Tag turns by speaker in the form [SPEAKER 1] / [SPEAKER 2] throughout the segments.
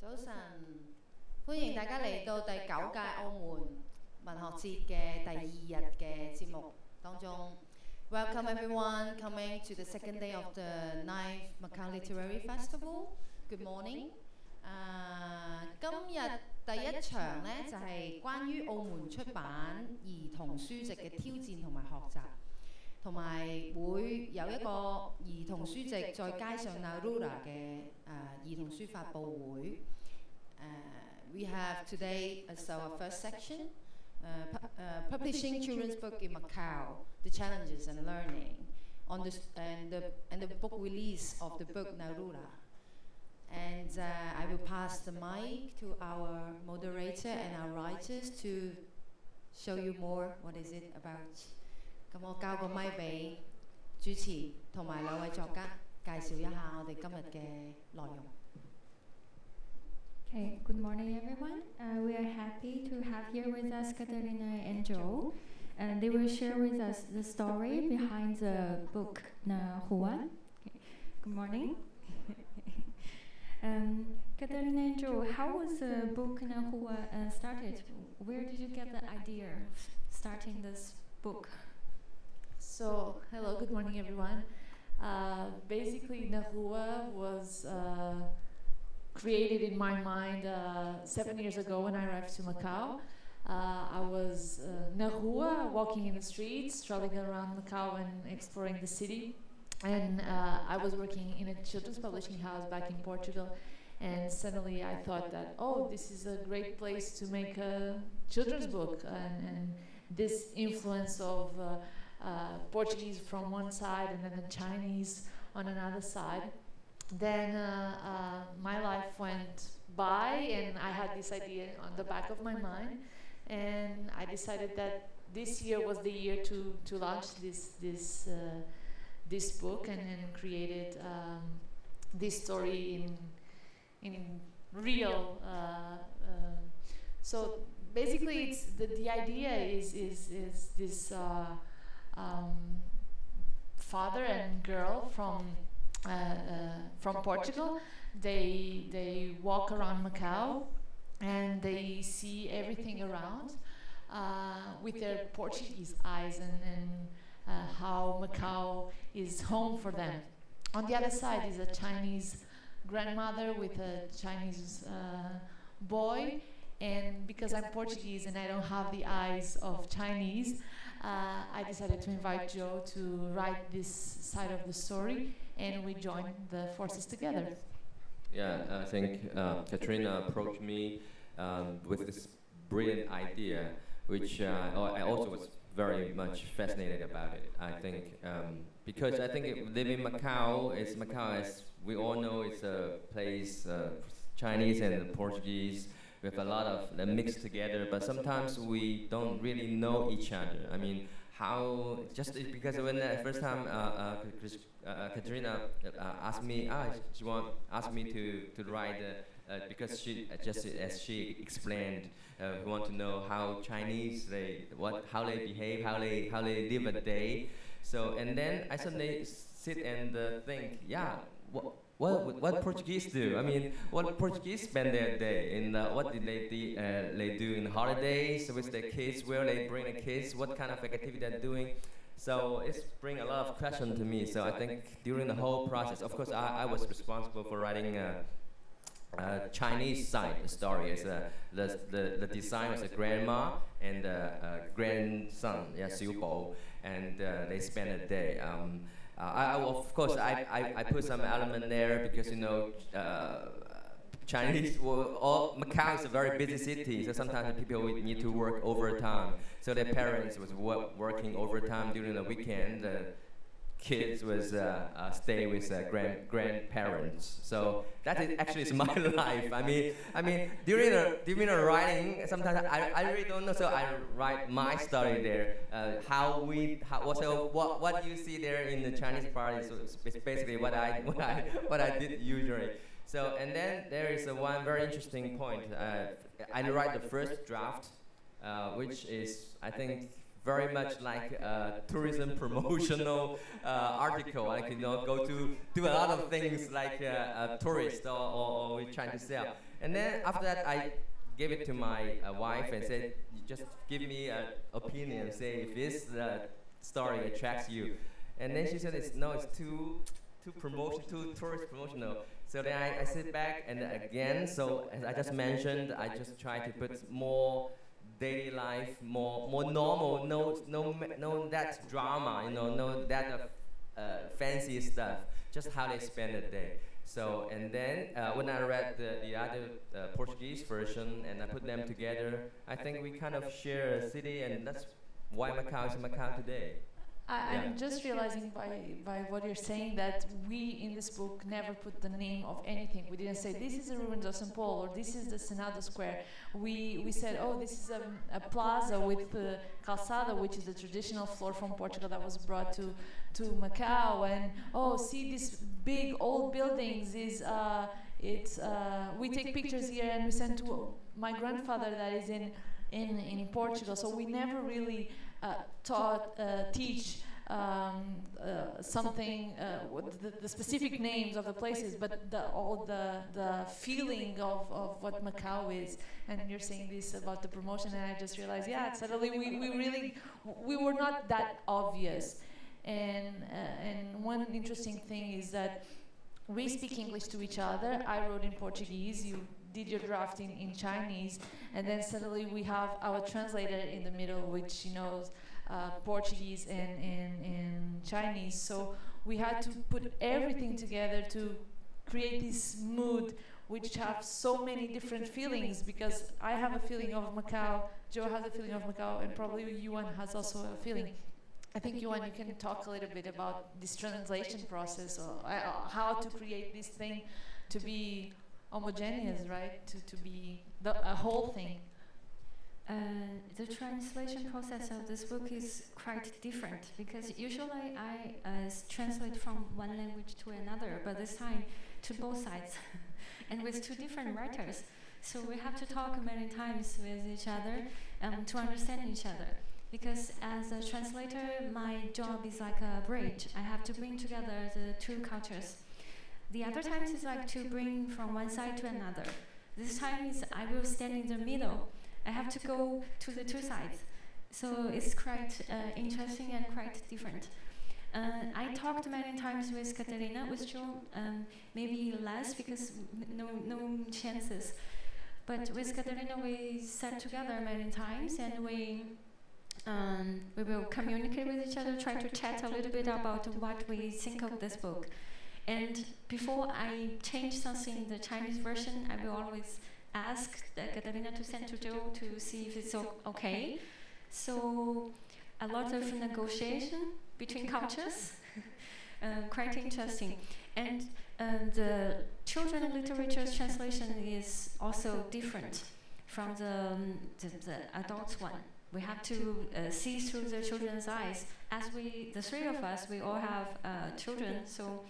[SPEAKER 1] 早晨，歡迎大家嚟到第9屆澳門文學節嘅第2日嘅節目當中。Welcome everyone coming to the second day of the 9th Macau Literary Festival. Good morning. 今日第一場呢，就係關於澳門出版兒童書籍嘅挑戰同埋學習，同埋會有一個兒童書籍在街上 Na Rua 嘅兒童書發佈會。We have today as our first section publishing children's book in Macau, the challenges and learning, and the book release of the book Na Rua. And I will pass the mic to our moderator and our writers to show you more what is it about. 咁我交個咪俾主持同埋兩位作家介紹一下我哋今日嘅內容。
[SPEAKER 2] Okay, good morning everyone. We are happy to have here with us Catarina and Joe. And they will share with us the story behind the book Na Rua. Okay. Good morning. Catarina and Joe, how was the book Na Rua started? Where did you get the idea of starting this book?
[SPEAKER 3] So, hello, good morning everyone. Basically, Na Rua was created in my mind 7 years ago when I arrived to Macau. I was Na Rua, walking in the streets, traveling around Macau and exploring the city. And I was working in a children's publishing house back in Portugal. And suddenly I thought that, oh, this is a great place to make a children's book. And this influence of Portuguese from one side and then the Chinese on another side. Then my life went by and I had this idea on the back of my mind, and I decided that this year was the year to launch this book and created this story in real. So basically, it's the idea is this father and girl from Portugal. They walk around Macau and they see everything around with their Portuguese eyes and how Macau is home for them. On the other side is a Chinese grandmother with a Chinese boy, and because I'm Portuguese and I don't have the eyes of Chinese, I decided to invite Joe to write this side of the story, and we joined the forces together.
[SPEAKER 4] Yeah, I think Catarina approached me with this brilliant idea, which I also was very much fascinated about it. I think because I think living in Macau, as we all know, it's a place Chinese and Portuguese with a lot of mixed together, but sometimes we don't really know each other. I mean, how, just because when the first time Catarina asked me, she asked me to write, because she, just as she explained, we want to know how Chinese, how they behave, how they live a day. So, and then I suddenly sit and think, yeah, what Portuguese do? I mean, what Portuguese spend their day in? What did they do in holidays with their kids? Where they bring the kids? What kind of activity they're doing? So it's bring a lot of question to me. So I think during the whole process, of course, I was responsible for writing a Chinese side story. As the design was a grandma and a grandson, Xiu Bo, and they spend a day. Of course, I put some element there because, you know, Chinese, Macau is a very busy city, so sometimes people need to work overtime. So their parents was working overtime during the weekend. The kids was stay with grandparents. So that actually is my life. I mean, during the writing, sometimes I really don't know. So I write my story there. What you see there in the Chinese part is basically what I did usually. So, and then there is one very interesting point. I write the first draft, which is, I think, very much like a tourism promotional article. Like, you know, go to do a lot of things like a tourist or we're trying to sell. And then after that, I gave it to my wife and said, just give me an opinion, say if this story attracts you. And then she said, it's too tourist promotional. So then I sit back and again, so as I just mentioned, I just try to put more daily life, more normal, no that drama, you know, no that fancy stuff, just how they spend the day. So, and then when I read the other Portuguese version and I put them together, I think we kind of share a city, and that's why Macau is Macau today.
[SPEAKER 3] I'm just realizing by what you're saying that we in this book never put the name of anything. We didn't say this is the ruins of St. Paul or this is the Senado Square. We said, oh, this is a plaza with calçada, which is the traditional floor from Portugal that was brought to Macau, and oh, see these big old buildings. We take pictures here and we send to my grandfather that is in Portugal. So we never really teach something, the specific names of the places, but all the feeling of what Macau is. And you're saying this about the promotion, and I just realized, yeah, suddenly we were not that obvious. And one interesting thing is that we speak English to each other. I wrote in Portuguese, you did your draft in Chinese, and then suddenly we have our translator in the middle, which knows Portuguese and Chinese. So we had to put everything together to create this mood, which have so many different feelings, because I have a feeling of Macau, Joe has a feeling of Macau, and probably Yuan has also a feeling. I think, Yuan, you can talk a little bit about this translation process, or how to create this thing to be homogeneous, right? To be a whole thing.
[SPEAKER 2] The translation process of this book is quite different, because usually I translate from one language to another, but this time to both sides and with two different writers. So we have to talk many times with each other to understand each other. Because as a translator, my job is like a bridge. I have to bring together the two cultures. The other times is like to bring from one side to another. This time is I will stand in the middle. I have to go to the two sides. So it's quite interesting and quite different. I talked many times with Catarina, with Joe, maybe less because no chances. But with Catarina, we sat together many times, and we will communicate with each other, try to chat a little bit about what we think of this book. And before I change something in the Chinese version, I will always ask Catarina to send to Joe to see if it's okay. So a lot of negotiation between cultures, quite interesting. And the children's literature translation is also different from the adults one. We have to see through the children's eyes. As the three of us, we all have children, so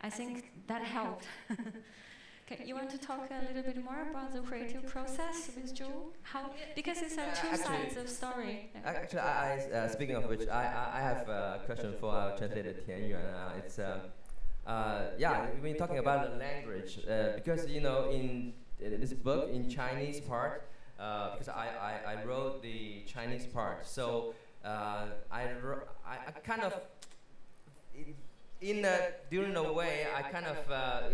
[SPEAKER 2] I think that helped. Okay, you want to talk a little bit more about the creative process with Joe? Because it's two sides of story.
[SPEAKER 4] Actually, speaking of which, I have a question for our translator Tian Yuan. It's when talking about the language, because you know in this book in Chinese part. Because I wrote the Chinese part, so I kind of, during a way, I kind of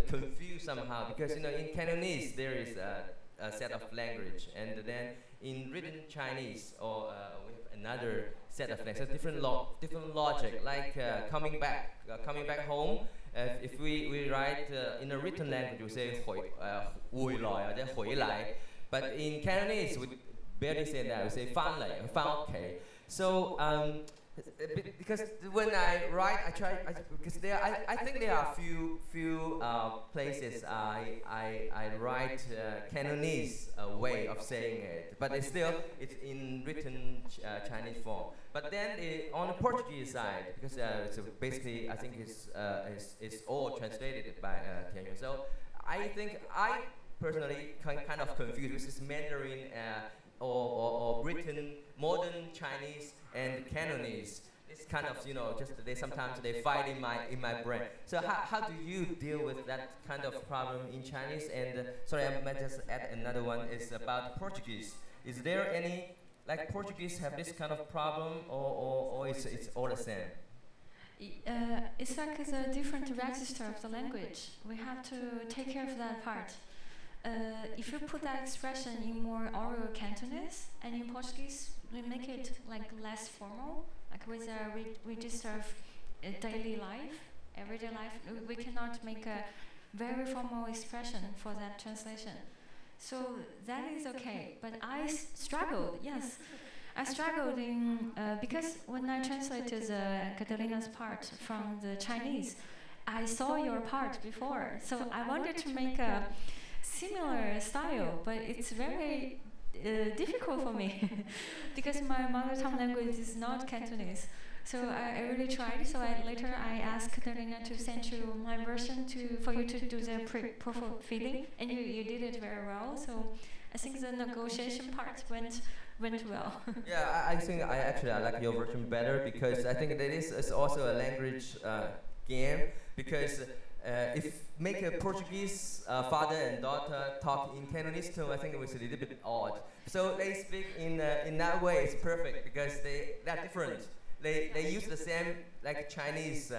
[SPEAKER 4] confused somehow, because you know in Cantonese there is a set of language, and then in written Chinese or with another set of language, different logic, like coming back home. If we write in a written language, we say 回來 or 回來. But in Cantonese, we barely say that. We say 返嚟, 返屋企. So because when I write, because I think there are few places I write Cantonese way of saying it, but it's in written Chinese form. But then on the Portuguese side, because so basically I think it's all translated by Tian Yuan. So I think personally kind of confused with this Mandarin or written modern Chinese and Cantonese. It's kind of, just sometimes they fight in my brain. So how do you deal with that kind of problem in Chinese? And sorry, I might just add another one. It's about Portuguese. Is there any, like Portuguese have this kind of problem, or it's all the same?
[SPEAKER 2] It's like the different register of the language. We have to take care of that part. If you put that expression in more oral Cantonese and in Portuguese, we make it like less formal, like with a register of daily life, everyday life. We cannot make a very formal expression for that translation. So that is okay, but I struggled, yes. I struggled in, because when I translated Catarina's part from the Chinese, I saw your part before, so I wanted to make a similar style, but it's very difficult for me because my mother tongue language is not Cantonese. So I really tried. So later I asked Catarina to send you my version for you to do the profile feeding, and you did it very well. So I think the negotiation part went well.
[SPEAKER 4] Yeah, I think I like your version better because I think that is also a language game because. If make a Portuguese father and daughter talk in Cantonese too, I think it was a little bit odd. So they speak in that way. It's perfect because they're different. They use the same like Chinese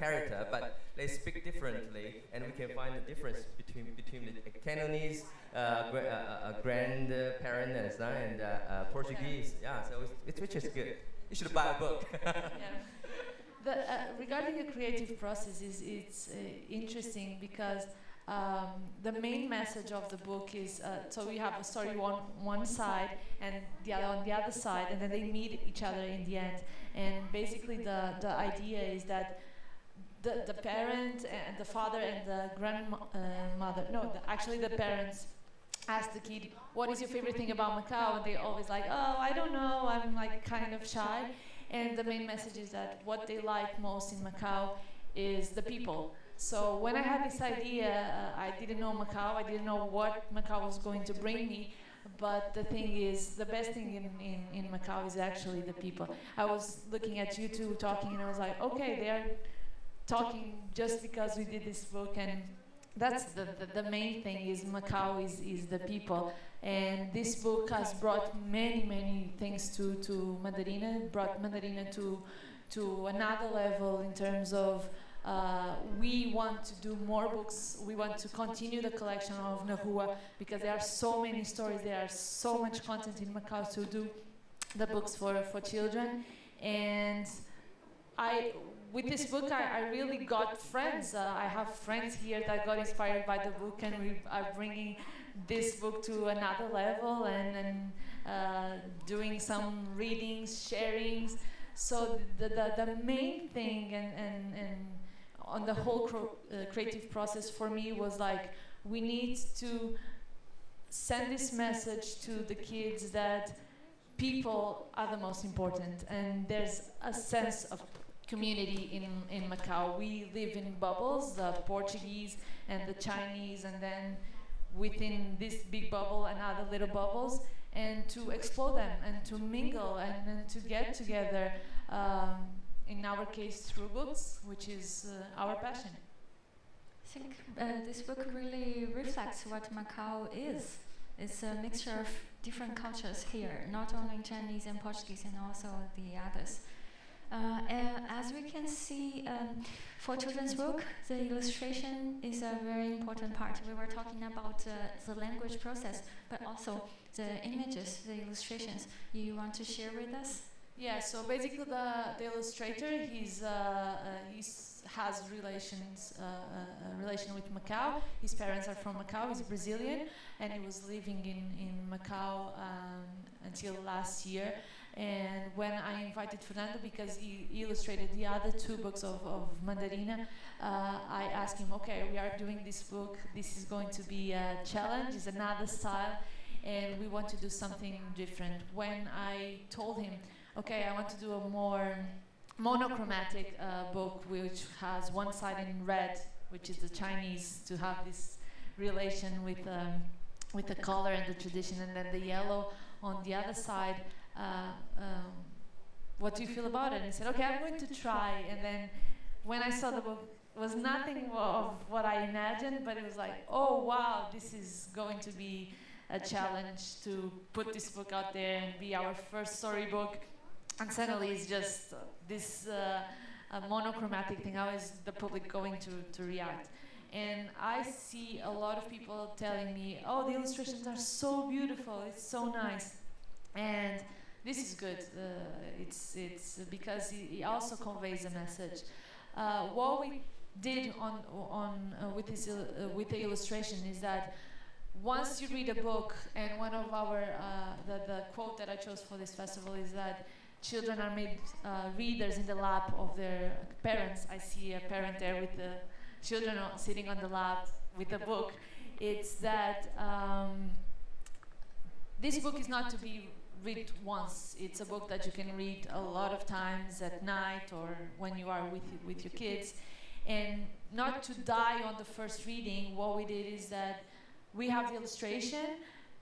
[SPEAKER 4] character, but they speak differently, and we can find the difference between the Cantonese grandparent and Portuguese. Yeah, so which is good. You should buy a book.
[SPEAKER 3] Yeah. Regarding the creative process, it's interesting because the main message of the book is so we have a story on one side and the other on the other side, and then they meet each other in the end. And basically, the idea is that the parent and the father and the grandmother, actually the parents ask the kid, "What is your favorite thing about Macau?" And they always like, "Oh, I don't know. I'm like kind of shy." And the main message is that what they like most in Macau is the people. So when I had this idea, I didn't know Macau, I didn't know what Macau was going to bring me, but the thing is, the best thing in Macau is actually the people. I was looking at you two talking and I was like, okay, they're talking just because we did this book, and that's the main thing is Macau is the people. And this book has brought many things to Mandarina, brought Mandarina to another level in terms of we want to do more books. We want to continue the collection of Na Rua because there are so many stories, there are so much content in Macau to do the books for children. And with this book, I really got friends. I have friends here that got inspired by the book, and we are bringing this book to another level and doing some readings, sharings. So the main thing and on the whole creative process for me was like, we need to send this message to the kids that people are the most important, and there's a sense of community in Macau. We live in bubbles, the Portuguese and the Chinese, and then within this big bubble and other little bubbles, and to explore them and to mingle and to get together, in our case through books, which is our passion.
[SPEAKER 2] I think this book really reflects what Macau is. It's a mixture of different cultures here, not only Chinese and Portuguese and also the others. As we can see, for children's book, the illustration is a very important part. We were talking about the language process, but also the images, the illustrations. You want to share with us?
[SPEAKER 3] Yeah, so basically the illustrator, he has relation with Macau. His parents are from Macau, he's Brazilian, and he was living in Macau until last year. And when I invited Fernando, because he illustrated the other two books of Mandarina, I asked him, okay, we are doing this book, this is going to be a challenge, it's another style, and we want to do something different. When I told him, okay, I want to do a more monochromatic book, which has one side in red, which is the Chinese, to have this relation with the color and the tradition, and then the yellow on the other side, what do you feel about it? And I said, okay, I'm going to try. And then when I saw the book, it was nothing of what I imagined, but it was like, oh wow, this is going to be a challenge to put this book out there and be our first storybook. And suddenly it's just this monochromatic thing. How is the public going to react? And I see a lot of people telling me, oh, the illustrations are so beautiful, it's so nice. And this is good. It's because it also conveys a message. What we did with the illustration is that once you read a book, and one of our the quote that I chose for this festival is that children are made readers in the lap of their parents. I see a parent there with the children sitting on the lap with a book. It's that this book is not to be read once. It's a book that you can read a lot of times at night or when you are with your kids. And not to die on the first reading, what we did is that we have the illustration,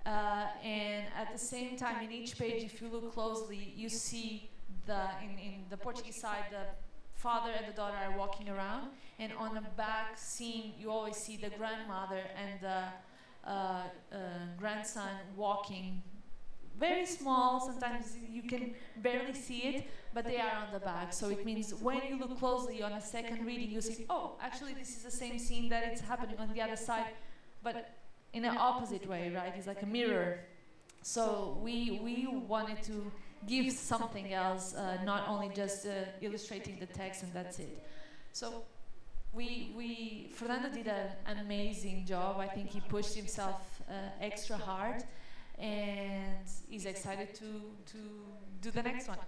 [SPEAKER 3] and at the same time, in each page, if you look closely, you see in the Portuguese side, the father and the daughter are walking around, and on the back scene, you always see the grandmother and the grandson walking. Very small, sometimes you can barely see it, but they are on the back. So it means when you look closely on a second reading, you see, oh, actually this is the same scene that it's happening on the other side, but in an opposite way, right? It's like a mirror. So we wanted to give something else, not only just illustrating the text and that's it. So Fernando did an amazing job. I think he pushed himself extra hard, and he's excited to do the next one.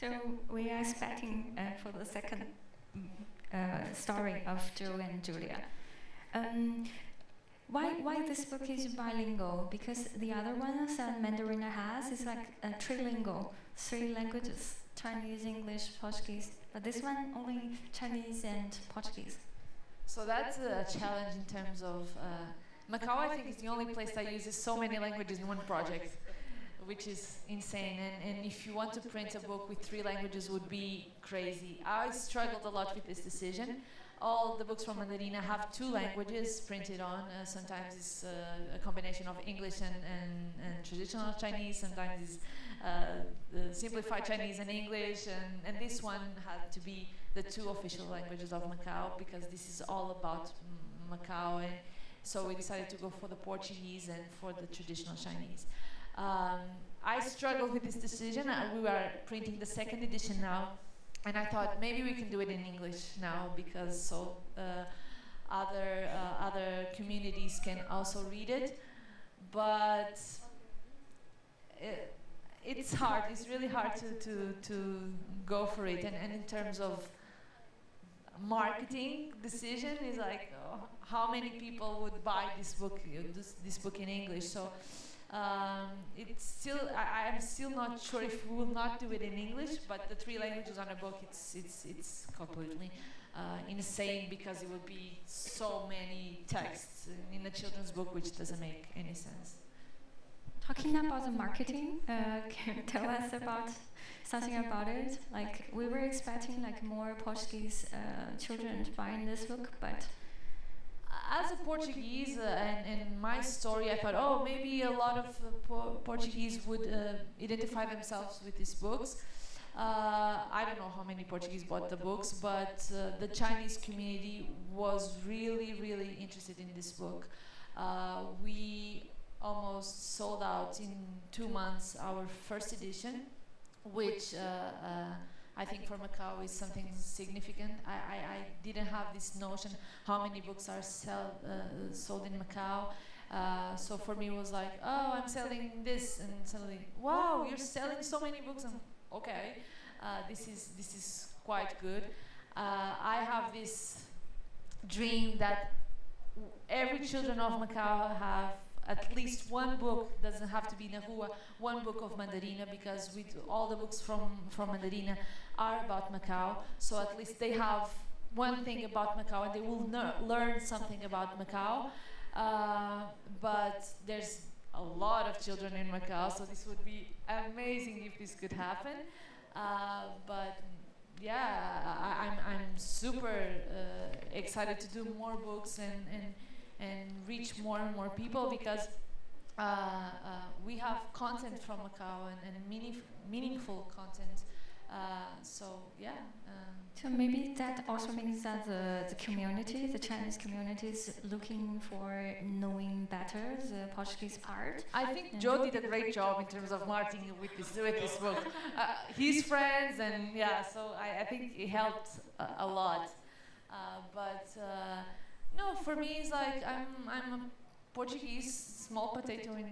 [SPEAKER 2] So we are expecting for the second story of Joe and Julia. Why this book is bilingual? Because the other ones that Mandarin has is like trilingual, 3 languages, Chinese, English, Portuguese. But this one only Chinese and Portuguese.
[SPEAKER 3] So that's a challenge in terms of Macau. I think is the only place that uses so many languages in one project, which is insane. And if you want to print a book with 3 languages, would be crazy. I struggled a lot with this decision. All the books from Mandarina have 2 languages printed on. Sometimes it's a combination of English and traditional Chinese. Sometimes it's simplified Chinese and English. And this one had to be the 2 official languages of Macau, because this is all about Macau. And so we decided to go for the Portuguese and for the traditional Chinese. I struggled with this decision. We are printing the 2nd edition now. And I thought maybe we can do it in English now, because other communities can also read it. But it's hard. It's really hard to go for it. And in terms of marketing decision, is like how many people would buy this book in English. So. It's still, I'm still not sure if we will not do it in English, but the 3 languages on a book, it's completely insane, because it would be so many texts in a children's book, which doesn't make any sense.
[SPEAKER 2] Talking about the marketing, can you tell us about something about it? Like, we were expecting like more Portuguese children buying this book, but
[SPEAKER 3] as a Portuguese and my story, I thought, oh, maybe a lot of Portuguese would identify themselves with these books. I don't know how many Portuguese bought the books, but the Chinese community was really, really interested in this book. We almost sold out in 2 months our first edition, which I think for Macau is something significant. I didn't have this notion how many books are sold in Macau. So for me it was like, oh, I'm selling this, and suddenly, wow, you're selling so many books. And okay, this is quite good. I have this dream that every children of Macau have at least 1 book. Doesn't have to be Na Rua, 1 book of Mandarina, because with all the books from Mandarina are about Macau. So at least they have 1 thing about Macau, and they will learn something about Macau. But there's a lot of children in Macau, so this would be amazing if this could happen. But yeah, I'm super excited to do more books and reach more and more people, because we have content from Macau and meaningful content. So yeah.
[SPEAKER 2] So maybe that also means that the community, the Chinese community, is looking for knowing better the Portuguese part.
[SPEAKER 3] I think Joe did a great job in terms of marketing with this book. His friends, and yeah, so I think it helped a lot. But no, for me it's like I'm a Portuguese small potato in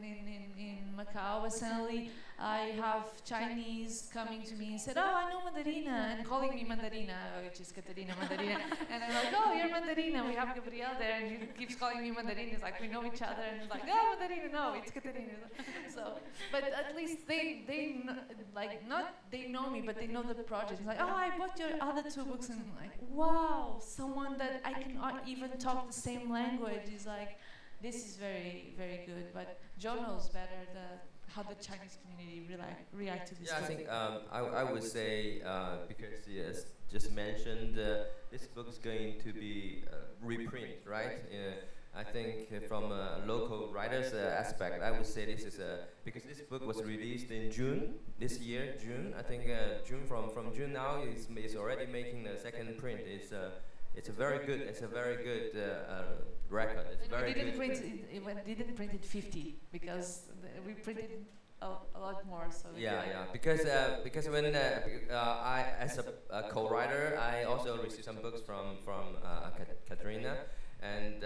[SPEAKER 3] Macau, but suddenly I have Chinese coming to me and said, "Oh, I know Mandarina," and calling me Mandarina, which is Catarina Mandarina. And I'm like, "Oh, you're Mandarina. We have Gabriel there," and he keeps calling me Mandarina. It's like we know each other, and it's like, "Oh, Mandarina, no, it's Catarina." So, but at least they know me, but they know the project. It's like, "Oh, I bought your other 2 books," and I'm like, wow, someone that I cannot even talk the same language is like. This is very, very good, but Joe knows better how the Chinese community react to this.
[SPEAKER 4] Yeah, I think I would say, because yes, just mentioned, this book is going to be reprint, right? I think from a local writer's aspect, I would say this is because this book was released in June this year. June, I think June from June now is already making the second print. It's a very good record. It's very good.
[SPEAKER 3] We didn't print it 50 because we printed a lot more. So
[SPEAKER 4] yeah. Because when I as a co-writer, I also received some books from Catarina, and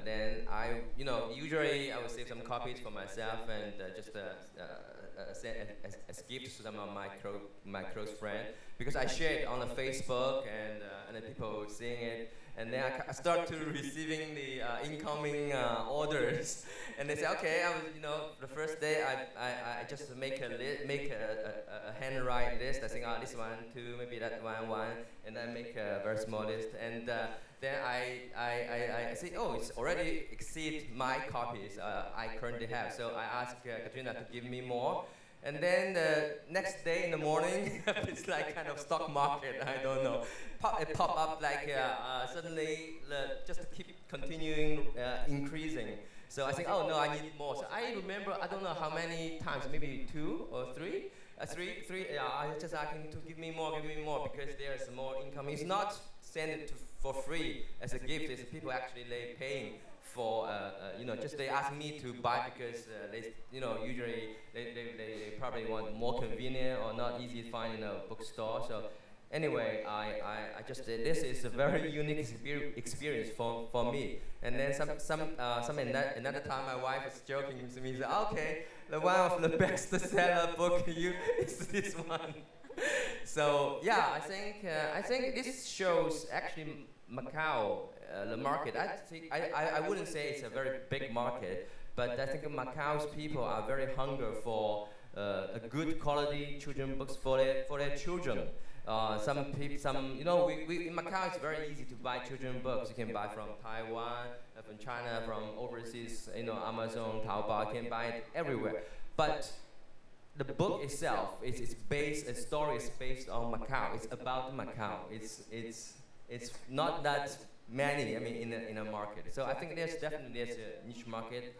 [SPEAKER 4] then I usually I would save some copies for myself and just as gifts to some of my close friends, because I shared it on the Facebook and then people seeing it. And then I start to receiving the incoming orders, and they say, okay, the first day I just make a handwrite list. I think this one, 2, maybe that one, and I make a very small list, and then I say, oh, it's already exceed my copies I currently have. So I ask Catarina to give me more. And then the next day in the morning, it's like kind of stock market, I don't know. It pop up like suddenly just to keep continuing increasing. So I think, oh no, I need more. So I remember, I don't know how many times, maybe 2 or 3. Three. I just asking to give me more, because there's more income. It's not send it for free as a gift. It's people actually paying for just they ask me to buy because they usually they probably want more convenient or not easy to find in a bookstore. So anyway, I just this is a very unique experience for me. And then another time my wife was joking to me, said, okay, one of the best seller book is this one. So yeah, I think this shows actually Macau, the market. I wouldn't say it's a very big market, but I think Macau's people are very hungry for a good quality children books for their children. In Macau it's very easy to buy children books. You can buy from Taiwan, from China, from overseas, Amazon, Taobao. You can buy it everywhere. But the book itself, a story is based on Macau. It's about Macau. It's not that many, in a market. So I think there's a niche market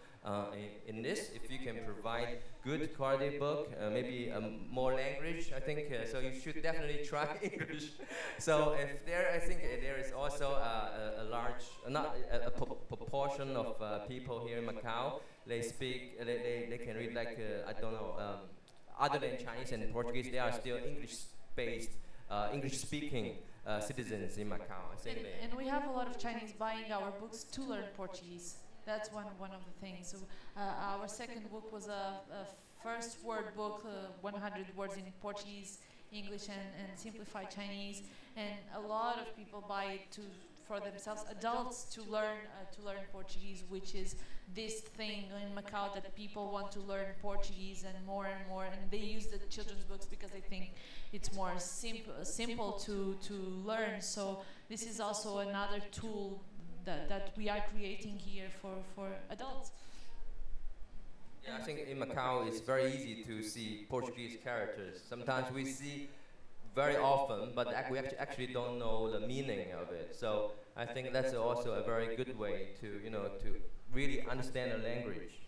[SPEAKER 4] in this. If you can provide good quality book, maybe more language, I think, so you should definitely try English. So I think there is also a large, proportion of people here in Macau. They speak, they can read like, I don't know, other than Chinese and Portuguese, they are still English-based, English-speaking citizens in Macau.
[SPEAKER 3] And we have a lot of Chinese buying our books to learn Portuguese. That's one of the things. So our second book was a first word book, 100 words in Portuguese, English, and simplified Chinese. And a lot of people buy it for themselves, adults to learn Portuguese, which is this thing in Macau that people want to learn Portuguese and more, and they use the children's books because they think it's more simple to learn. So this is also another tool that we are creating here for adults.
[SPEAKER 4] Yeah, I think in Macau it's very easy to see Portuguese characters. Sometimes we see very often, but we actually don't know the meaning of it. So I think that's also a very good way to, to really understand the language.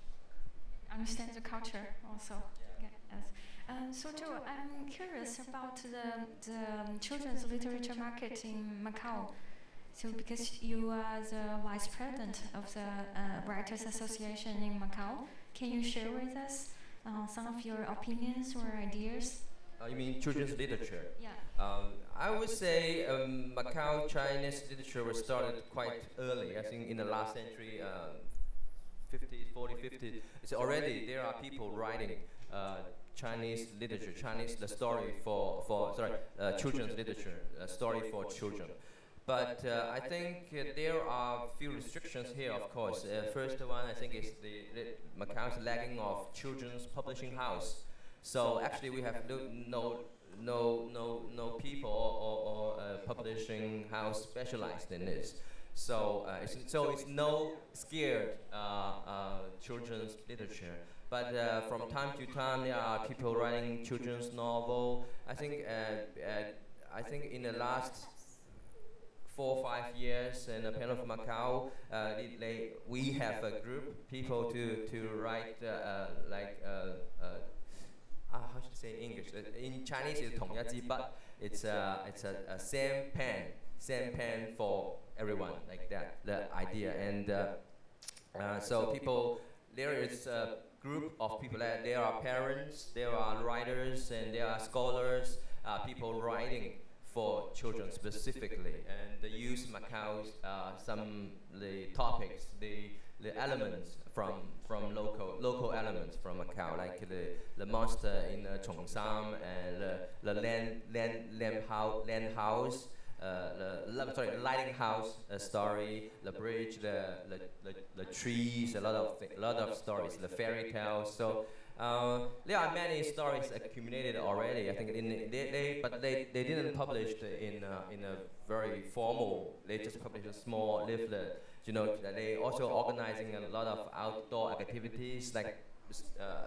[SPEAKER 2] Understand the culture also. Yeah. Yes. So Joe, I'm curious about the children's literature market in Macau. So because you are the vice president of the Writers Association in Macau, can you share with us some of your opinions or ideas?
[SPEAKER 4] You mean children's literature?
[SPEAKER 2] Yeah.
[SPEAKER 4] I would say Macau Chinese literature was started quite early. I think in the last century, 50. It's already there are people writing Chinese literature, the story children's literature, story for children. But I think there are a few restrictions here, of course. First one, I think, is the Macau's lacking of children's publishing house. So actually, we have no people or publishing house specialized in this. So it's no scared children's literature. But from time to time, there are people writing children's novel. I think in the last 4 or 5 years in the Pen of Macau, we have a group people to write how should I say in English? In Chinese, it's 同一支筆. It's a same pen for everyone, like that, the idea. And so there is a group of people. There are parents, there are writers, and there are scholars, people writing for children specifically, and they use Macau's the topics, the elements from local elements from Macau, like the monster in Chongsam and the land house, the lighting house story, the bridge, the trees, a lot of stories, the fairy tales. So there are many stories accumulated already. I think but they didn't publish in a very formal. They just published a small leaflet. They also organizing a lot of outdoor activities, like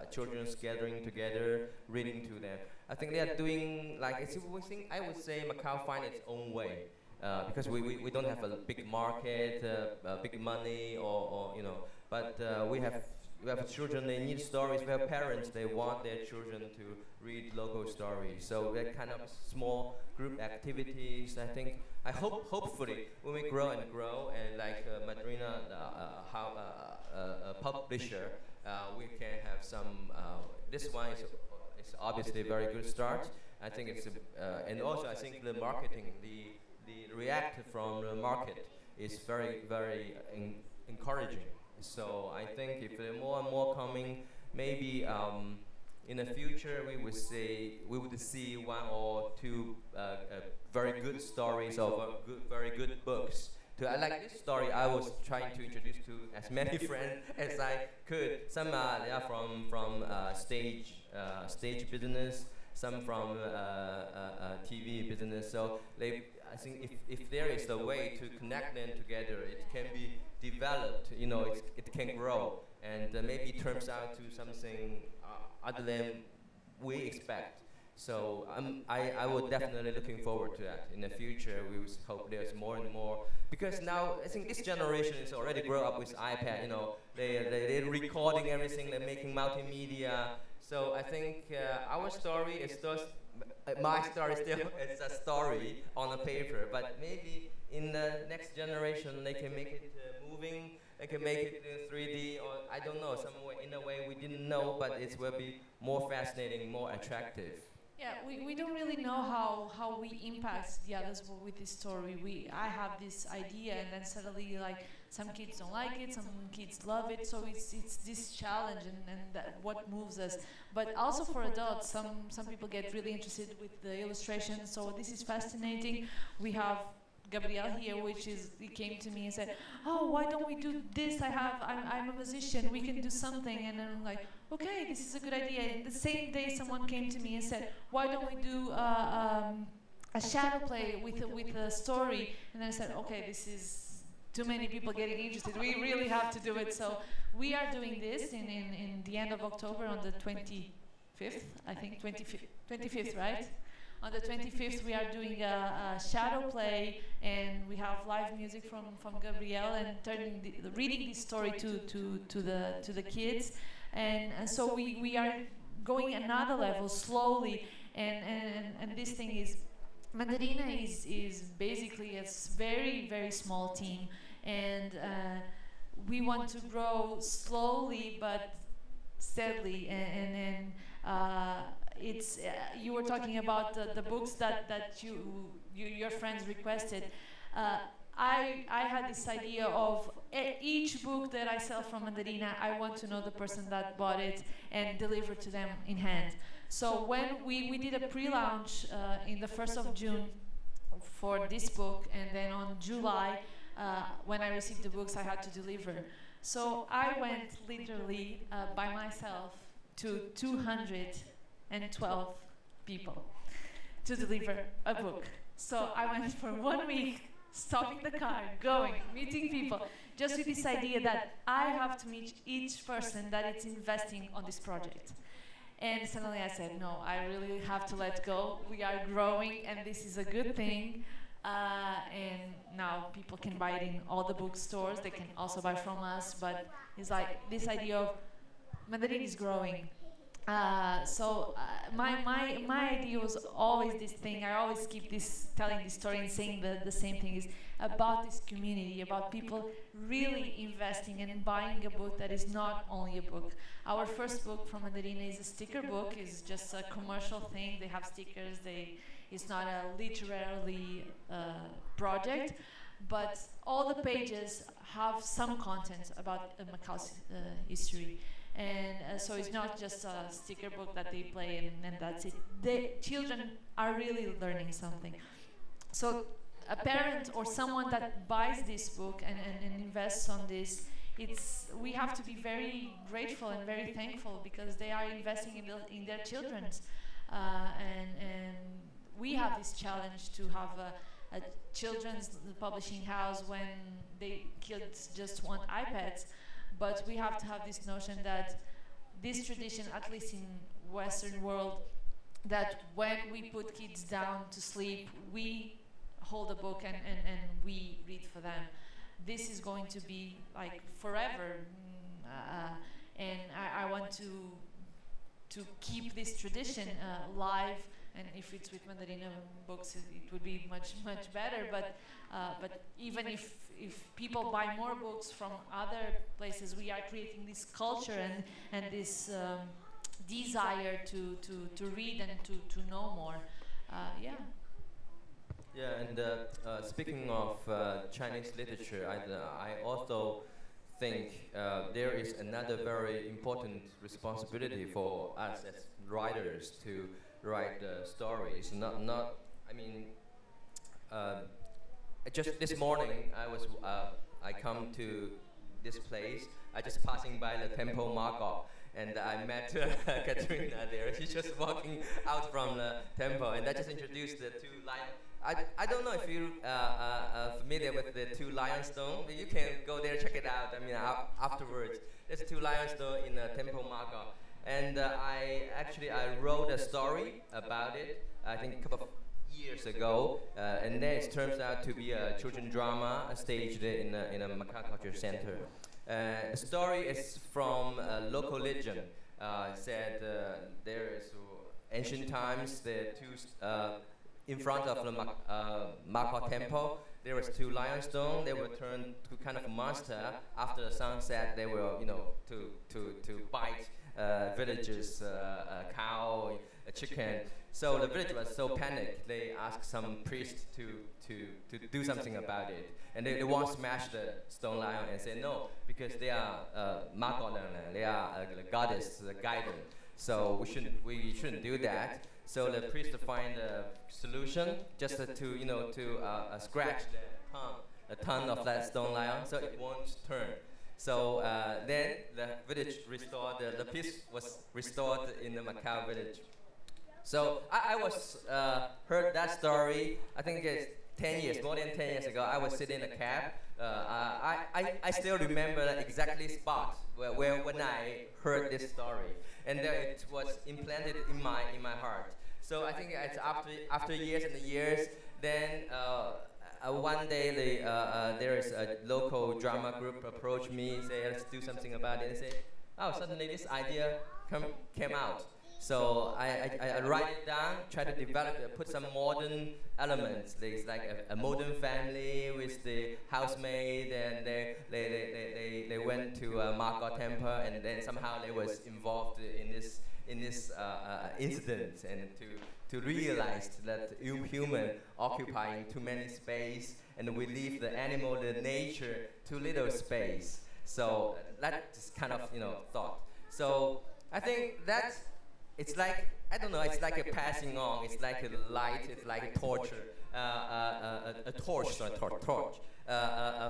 [SPEAKER 4] children's gathering together, reading to them. I think they are doing I would say Macau find its own way because we don't have a big market, big money, but we have children, they need stories. We have parents, they want their children to read local stories. So that kind of small group activities, I hope, hopefully, when we grow, and like Madrina, a publisher, we can have some, this one is obviously a very good start. I think it's, and also I think the marketing, the react from the market is very, very encouraging. So I think if there are more and more coming, maybe in the future we would see 1 or 2 very good stories or very good books. Like this story, I was trying to introduce to as many friends as I could. Some they are from stage business, some from TV business. So I think if there is a way to connect them together, it can be developed. It can grow, and maybe turns out to something other than we expect. So I would definitely looking forward to that. In the future, we would hope there's more and more, because now I think this generation is already grow up with iPad. They're recording everything, they're making multimedia. So I think our story is just my story still is a story on a paper, but maybe in the next generation they can make it moving, they can make it in 3D, or I don't know, in a way we didn't know, but it will be more fascinating, more attractive.
[SPEAKER 3] Yeah, we don't really know how we impact the others with this story. I have this idea, and then suddenly, like, some kids don't like it, some kids love it. So it's this challenge, and that what moves us. But also for adults, some people get really interested with the illustrations. So this is fascinating. We have Gabriel here, he came to me and said, "Oh, why don't we do this? I'm a musician. We can do something." And then I'm like, "Okay, this is a good idea." And the same day, someone came to me and said, "Why don't we do a shadow play with a story?" And then I said, "Okay, this is too many people getting interested. We really have to do it. So we are doing this in the end of October on the 25th, I think, 25th, right? On the 25th, we are doing a shadow play, and we have live music from Gabrielle, and reading this story to the kids, and so we are going another level slowly, and this thing is, Mandarina is basically a very small team, and we want to grow slowly but steadily, and it's you were talking about the books that your friends requested. I had this idea of each book that I sell from Mandarina, I want to know the person that bought it and deliver to them in hand. So when we did a pre-launch in the 1st of June for this book, and then on July, when I received the books, I had to deliver. So I went literally by myself to 212 people to deliver a book. So I went for 1 week, stopping the car, going, meeting people, just with this idea that I have to meet each person that is investing on this project. And suddenly I said, no, I really have to let go. We are growing, and this is a good thing. And now people can buy it in all the bookstores. They can also buy from us. But it's like this idea of Mandarin is growing. So my idea was always this thing. I always keep telling this story and saying the same thing, is about this community, about people really investing and buying a book that is not only a book. Our first book from Mandarina is a sticker book. It's just a commercial thing. They have stickers. It's not a literary project, but all the pages have some content about Macau's history. And so it's not just a sticker book that they play and that's it. The children are really learning something. So a parent or someone that buys this book and invests on this, we have to be very grateful and very thankful, because they are investing in their children's. And we have this challenge to have a children's publishing house when kids just want iPads. But we have to have this notion that this tradition, at least in Western world, that when we put kids down to sleep, we hold a book and we read for them. This is going to be like forever, and I want to keep this tradition live. And if it's with Mandarina books, it would be much better. But even if people buy more books from other places, we are creating this culture and this desire to read and to know more. Yeah.
[SPEAKER 4] Yeah, and speaking of Chinese literature, I also think there is another very important responsibility for us as writers to write stories. Just this morning, I come to this place. I just passing by the Temple Macau, and I met Catarina there. She's just walking out from the temple, and I just introduced the two lions. I don't know if you are familiar with the two lionstone. You can go there, check it out. Afterwards, there's two lionstone in the Temple Macau. And I wrote a story about it, I think a couple of years ago, and then it turns out to be a children's drama staged in a Macau Culture Center. The story is from a local legend. Said there is ancient times, the two in front of the Macau temple, there was two lionstone. They were turned to kind of a monster. After the sunset, they were to bite villagers, a cow, a chicken. So the village was so panicked. They asked some priest to do something about it, and they won't smash the stone lion and say no, because they are Macau, they are the goddess, the guidance. So we shouldn't do that. So the priest find a solution, just to scratch the tongue of that stone lion, so it won't turn. So then the village restored, the peace was restored in the Macau village. So I was heard that story. I think it's 10 years, more than 10 years ago. I was sitting in a cab. I still remember the exactly spot where when I heard this story, and it was implanted in my heart. So I think it's after years and years, then one day there is a local drama group approached me, say let's do something about it, and say, oh, suddenly this idea came out. So I write it down, try to develop it, put some modern elements. There's like a modern family with the housemaid, and they went to Macau temple, and then somehow they was involved in this incident, and to realize that human occupying too many space, and we leave the animal, the nature, too little space. So that's kind of thought. So I think that's. It's like, I don't know, it's like a passing on, it's like a light, it's like a torch, a torch,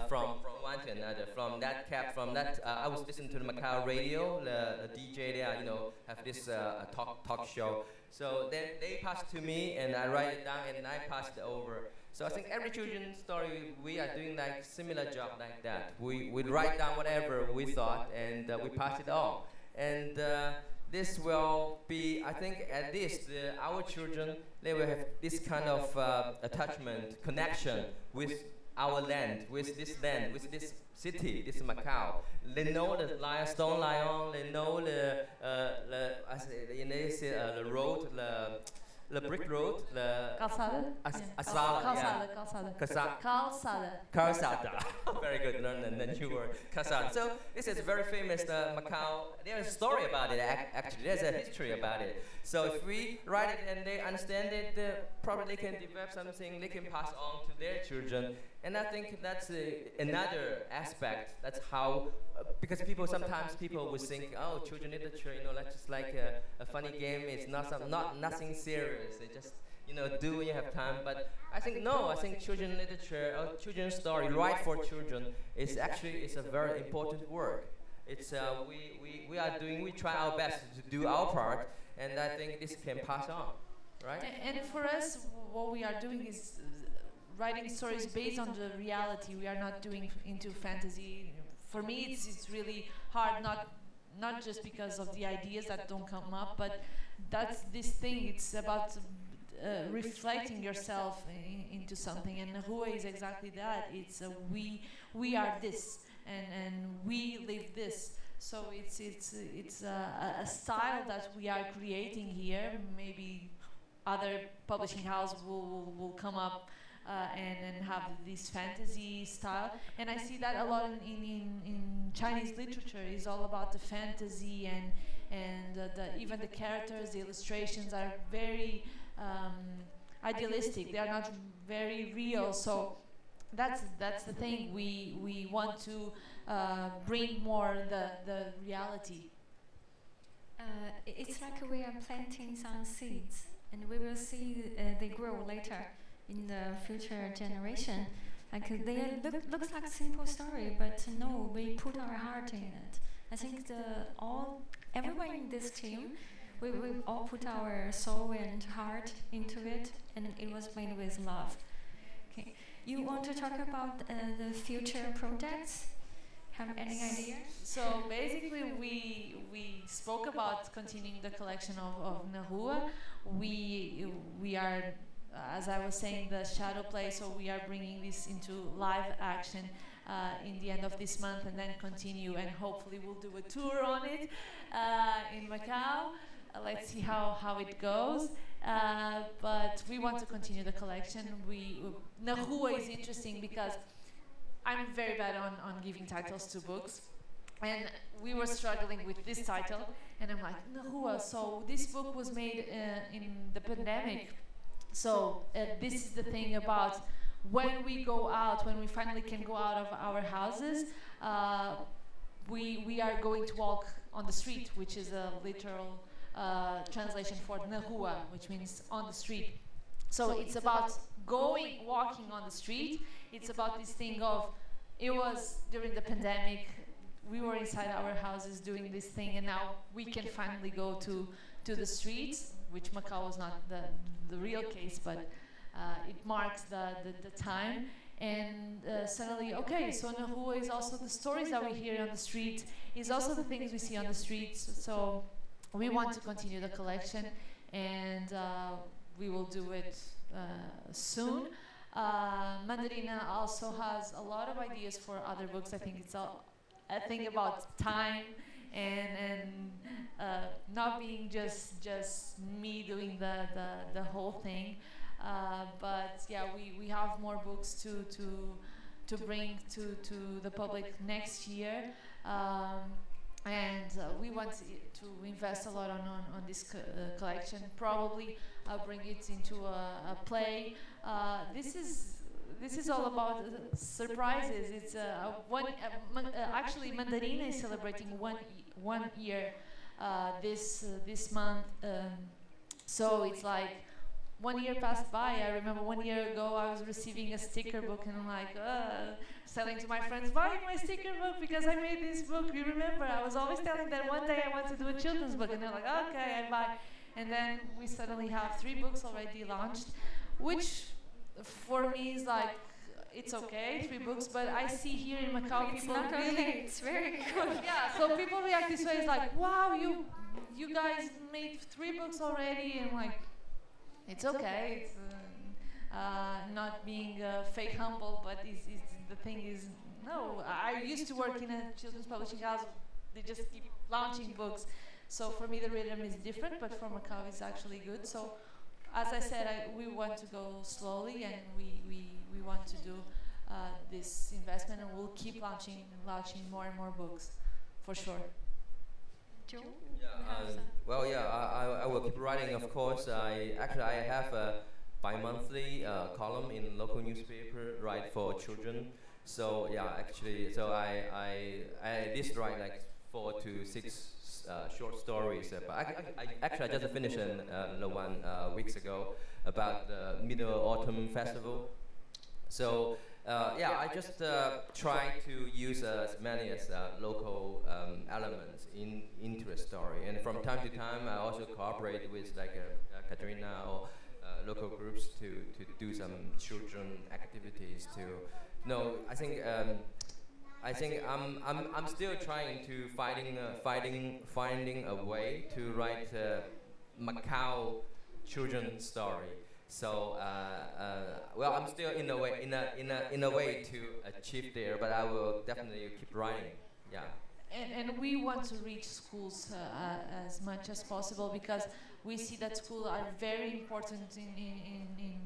[SPEAKER 4] from one to another, from that cab, from that, I was listening to the Macau radio, the DJ there, have this talk show. So then they passed to me, and I write it down, and I passed it over. So I think every children's story, we are doing like similar job like that. We write down whatever we thought, and we pass it on. And this will be, I think, at least our children, they will have this kind of attachment, connection with our land, with this city, this Macau. They know the stone lion, they know the road, the brick road, the
[SPEAKER 3] Calçada?
[SPEAKER 4] Calçada. Very good, then you were Calçada. So this is a very famous Macau. There's a story about it, actually. There's a history about it. So if we write it and they understand it, probably they can develop something they can pass on to their children. And I think that's another aspect. That's how, because sometimes people would think, oh, children literature, that's just like a funny game. It's nothing serious. They just, do when you have time. But I think no. I think children literature or children's story, write for children, is a very important work. It's we try our best to do our part, and I think this can pass on, right?
[SPEAKER 3] And for us, what we are doing is writing stories based on the reality. We are not doing into fantasy. For me, it's really hard, not just because of the ideas that don't come up, but that's this thing. It's about reflecting yourself into something, and Na Rua is exactly that. It's we are this, and we live this. So it's a style that we are creating here. Maybe other publishing houses will come up and have this fantasy style, and I see that a lot in Chinese literature. Is all about the fantasy, and even the characters, the illustrations are very idealistic. They are not very real. So that's the thing. We want to bring more the reality.
[SPEAKER 2] It's like we are planting some seeds, and we will see they grow later in the future generation. Like they looks like a simple story, but no, we put our heart in it. I think everyone in this team, we all put our soul and heart into it, and it was made with love. Okay, you want to talk about the future projects? Have any idea?
[SPEAKER 3] So basically, we spoke about continuing the collection of Na Rua. We are, as I was saying, the shadow play. So we are bringing this into live action in the end of this month, and then continue, and hopefully we'll do a tour on it in Macau. Let's see how it goes. But we want to continue the collection. Na Rua is interesting because I'm very bad on giving titles to books, and we were struggling with this title, and I'm like, Na Rua. So this book was made in the pandemic. So this is the thing about when we go out, when we finally can go out of our houses, we are going to walk on the street, which is a literal translation for Na Rua, which means on the street. So it's about walking on the street. It's about this thing of, it was during the pandemic, we were inside our houses doing this thing, and now we can finally go to the streets. which Macau was not the real case, but it marks the time. And suddenly, okay, so Na Rua is also the stories that we hear on the street, is also the things we see on the streets. So we want to continue the collection, and we will do it soon. Mandarina also has a lot of ideas for other books. I think it's a thing about time and not being just me doing the whole thing. But yeah, we have more books to bring to the public next year, and we want to invest a lot on this collection. Probably bring it into a play. This is all about surprises. It's actually Mandarina is celebrating one year this month, so it's like 1 year passed by. I remember 1 year ago I was receiving a sticker book, and I'm like, selling to my friends, buy my sticker book because I made this book. You remember? I was always telling them one day I want to do a children's book, and they're like, okay, I buy. And then we suddenly have 3 books already launched, which for me is like, it's okay, 3 books, but I see here in Macau people
[SPEAKER 2] not
[SPEAKER 3] really,
[SPEAKER 2] okay. It's very good.
[SPEAKER 3] yeah, so people react this way. It's like, wow, you guys made 3 books already, and like, it's okay. It's not being fake humble, but the thing is, no. I used to work in a children's publishing house. They just keep launching books. So for me, the rhythm is different, but for Macau, it's actually good. So, as I said, we want to go slowly, and we want to do this investment, and we'll keep launching more and more books, for sure.
[SPEAKER 2] Joe?
[SPEAKER 4] Well, yeah, I will keep writing, of course. I have a bi-monthly column in local newspaper, right, for children. So yeah, actually, so I at least write like 4 to 6 short stories. But I just finished one weeks ago about the Mid-Autumn Festival. So yeah, I just try to use as many as local elements into a story, and from time to time I also cooperate with like Catarina or local groups to do some children activities. I think I'm still trying to finding a way to write a Macau children's story. So well, I'm still in a way to achieve there, but I will definitely keep writing. Yeah.
[SPEAKER 3] And we want to reach schools as much as possible, because we see that schools are very important in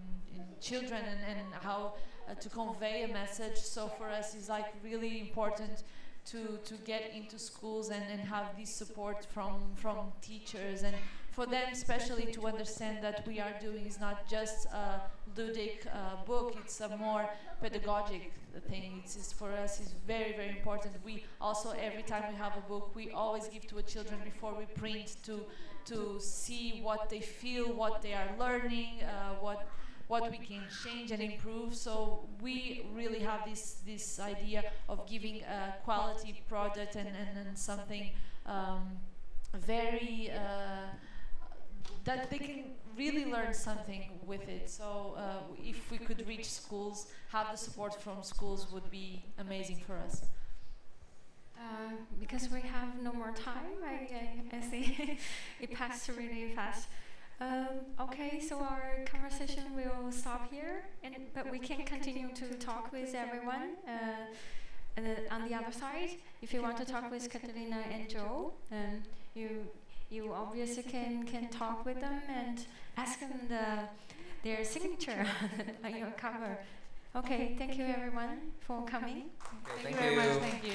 [SPEAKER 3] children and how to convey a message. So for us, it's like really important to get into schools and have this support from teachers, and for them especially to understand that we are doing is not just a ludic book, it's a more pedagogic thing. It's for us is very, very important. We also, every time we have a book, we always give to a children before we print to see what they feel, what they are learning, what we can change and improve. So we really have this idea of giving a quality product and something very that they can really learn something with it. So if we could reach schools, have the support from schools would be amazing for us.
[SPEAKER 2] Because we have no more time, I see it passed really fast. Okay, so our conversation will stop here, but we can continue to talk with everyone on the other side. If you want to talk with Catarina and Joe, you obviously can talk with them and ask them their signature on your cover. Okay, thank you everyone for coming.
[SPEAKER 4] Okay,
[SPEAKER 3] Thank you very much. Thank you.